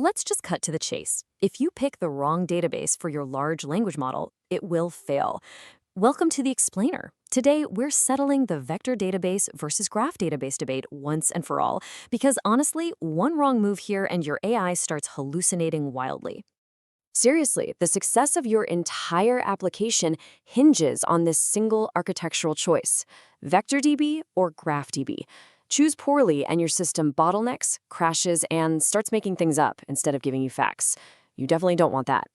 let's just cut to the chase. If you pick the wrong database for your large language model, it will fail. Welcome to the Explainer. Today, we're settling the vector database versus graph database debate once and for all, because honestly, one wrong move here and your AI starts hallucinating wildly. Seriously, the success of your entire application hinges on this single architectural choice: VectorDB or GraphDB. Choose poorly and your system bottlenecks, crashes, and starts making things up instead of giving you facts. You definitely don't want that.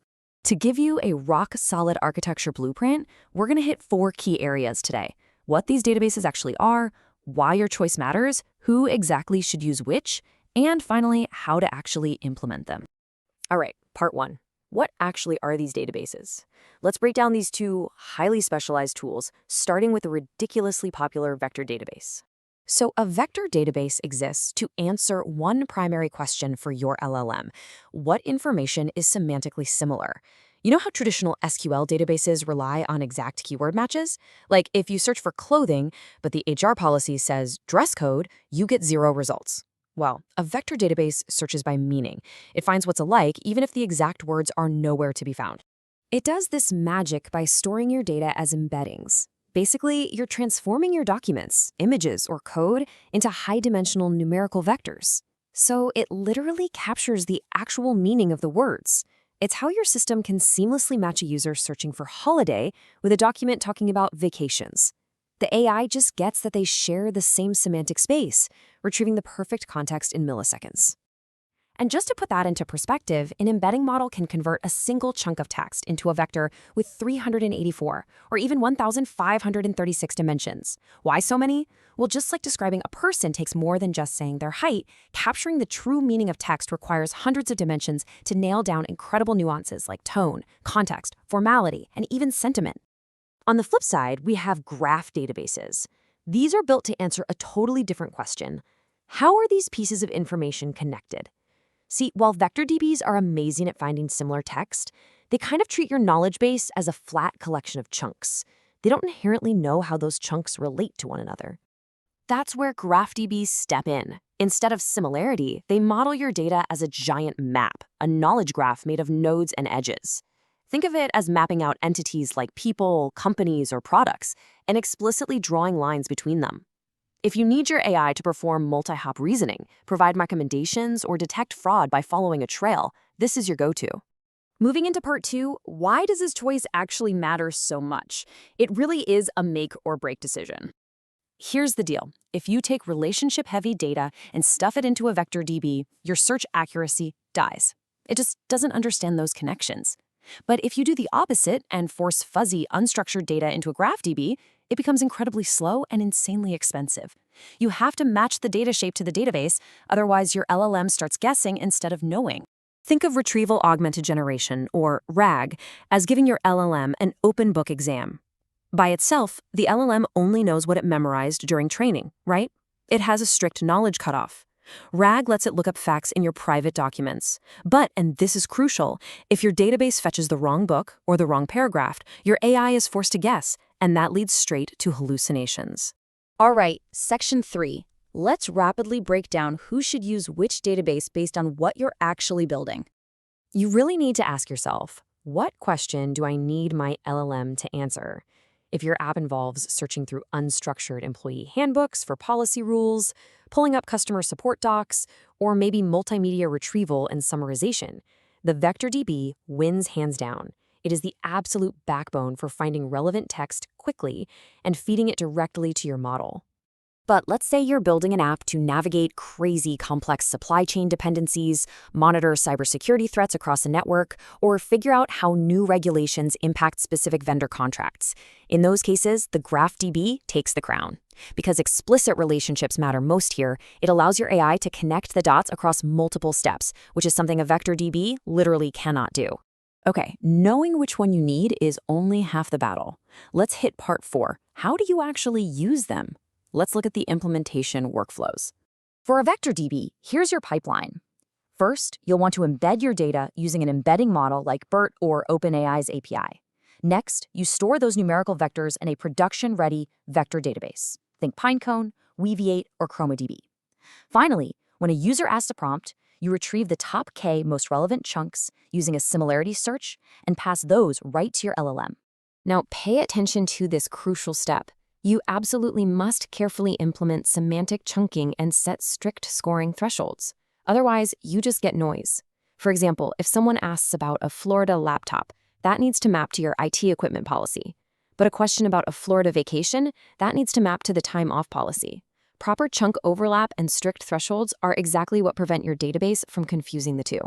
To give you a rock-solid architecture blueprint, we're going to hit 4 key areas today: what these databases actually are, why your choice matters, who exactly should use which, and finally, how to actually implement them. All right, part 1. What actually are these databases? Let's break down these 2 highly specialized tools, starting with a ridiculously popular vector database. So a vector database exists to answer one primary question for your LLM: what information is semantically similar? You know how traditional SQL databases rely on exact keyword matches? Like if you search for clothing, but the HR policy says dress code, you get 0 results. Well, a vector database searches by meaning. It finds what's alike even if the exact words are nowhere to be found. It does this magic by storing your data as embeddings. Basically, you're transforming your documents, images, or code into high-dimensional numerical vectors. So it literally captures the actual meaning of the words. It's how your system can seamlessly match a user searching for holiday with a document talking about vacations. The AI just gets that they share the same semantic space, retrieving the perfect context in milliseconds. And just to put that into perspective, an embedding model can convert a single chunk of text into a vector with 384 or even 1,536 dimensions. Why so many? Well, just like describing a person takes more than just saying their height, capturing the true meaning of text requires hundreds of dimensions to nail down incredible nuances like tone, context, formality, and even sentiment. On the flip side, we have graph databases. These are built to answer a totally different question: how are these pieces of information connected? See, while vector DBs are amazing at finding similar text, they kind of treat your knowledge base as a flat collection of chunks. They don't inherently know how those chunks relate to one another. That's where graph DBs step in. Instead of similarity, they model your data as a giant map, a knowledge graph made of nodes and edges. Think of it as mapping out entities like people, companies, or products, and explicitly drawing lines between them. If you need your AI to perform multi-hop reasoning, provide recommendations, or detect fraud by following a trail, this is your go-to. Moving into part 2, why does this choice actually matter so much? It really is a make or break decision. Here's the deal. If you take relationship-heavy data and stuff it into a vector DB, your search accuracy dies. It just doesn't understand those connections. But if you do the opposite and force fuzzy, unstructured data into a graph DB, it becomes incredibly slow and insanely expensive. You have to match the data shape to the database, otherwise your LLM starts guessing instead of knowing. Think of retrieval augmented generation, or RAG, as giving your LLM an open book exam. By itself, the LLM only knows what it memorized during training, right? It has a strict knowledge cutoff. RAG lets it look up facts in your private documents. But, and this is crucial, if your database fetches the wrong book or the wrong paragraph, your AI is forced to guess, and that leads straight to hallucinations. All right, section 3. Let's rapidly break down who should use which database based on what you're actually building. You really need to ask yourself, what question do I need my LLM to answer? If your app involves searching through unstructured employee handbooks for policy rules, pulling up customer support docs, or maybe multimedia retrieval and summarization, the vector DB wins hands down. It is the absolute backbone for finding relevant text quickly and feeding it directly to your model. But let's say you're building an app to navigate crazy complex supply chain dependencies, monitor cybersecurity threats across a network, or figure out how new regulations impact specific vendor contracts. In those cases, the GraphDB takes the crown. Because explicit relationships matter most here, it allows your AI to connect the dots across multiple steps, which is something a vector DB literally cannot do. Okay, knowing which one you need is only half the battle. Let's hit part 4. How do you actually use them? Let's look at the implementation workflows. For a vector DB, here's your pipeline. First, you'll want to embed your data using an embedding model like BERT or OpenAI's API. Next, you store those numerical vectors in a production-ready vector database. Think Pinecone, Weaviate, or ChromaDB. Finally, when a user asks a prompt, You retrieve the top K most relevant chunks using a similarity search and pass those right to your LLM. Now, pay attention to this crucial step. You absolutely must carefully implement semantic chunking and set strict scoring thresholds. Otherwise, you just get noise. For example, if someone asks about a Florida laptop, that needs to map to your IT equipment policy. But a question about a Florida vacation, that needs to map to the time off policy. Proper chunk overlap and strict thresholds are exactly what prevent your database from confusing the two.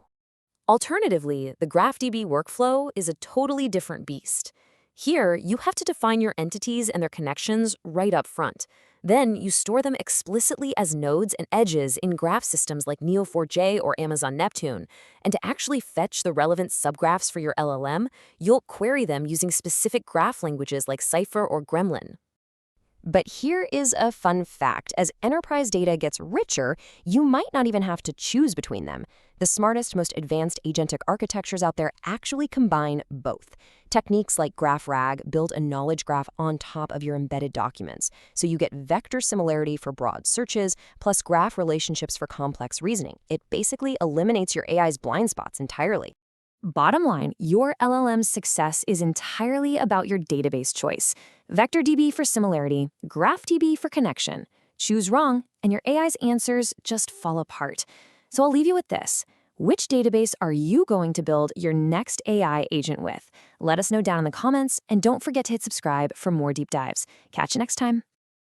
Alternatively, the GraphDB workflow is a totally different beast. Here, you have to define your entities and their connections right up front. Then you store them explicitly as nodes and edges in graph systems like Neo4j or Amazon Neptune. And to actually fetch the relevant subgraphs for your LLM, you'll query them using specific graph languages like Cypher or Gremlin. But here is a fun fact. As enterprise data gets richer, you might not even have to choose between them. The smartest, most advanced agentic architectures out there actually combine both. Techniques like GraphRAG build a knowledge graph on top of your embedded documents, so you get vector similarity for broad searches, plus graph relationships for complex reasoning. It basically eliminates your AI's blind spots entirely. Bottom line, your LLM's success is entirely about your database choice. VectorDB for similarity, GraphDB for connection. Choose wrong, and your AI's answers just fall apart. So I'll leave you with this. Which database are you going to build your next AI agent with? Let us know down in the comments, and don't forget to hit subscribe for more deep dives. Catch you next time.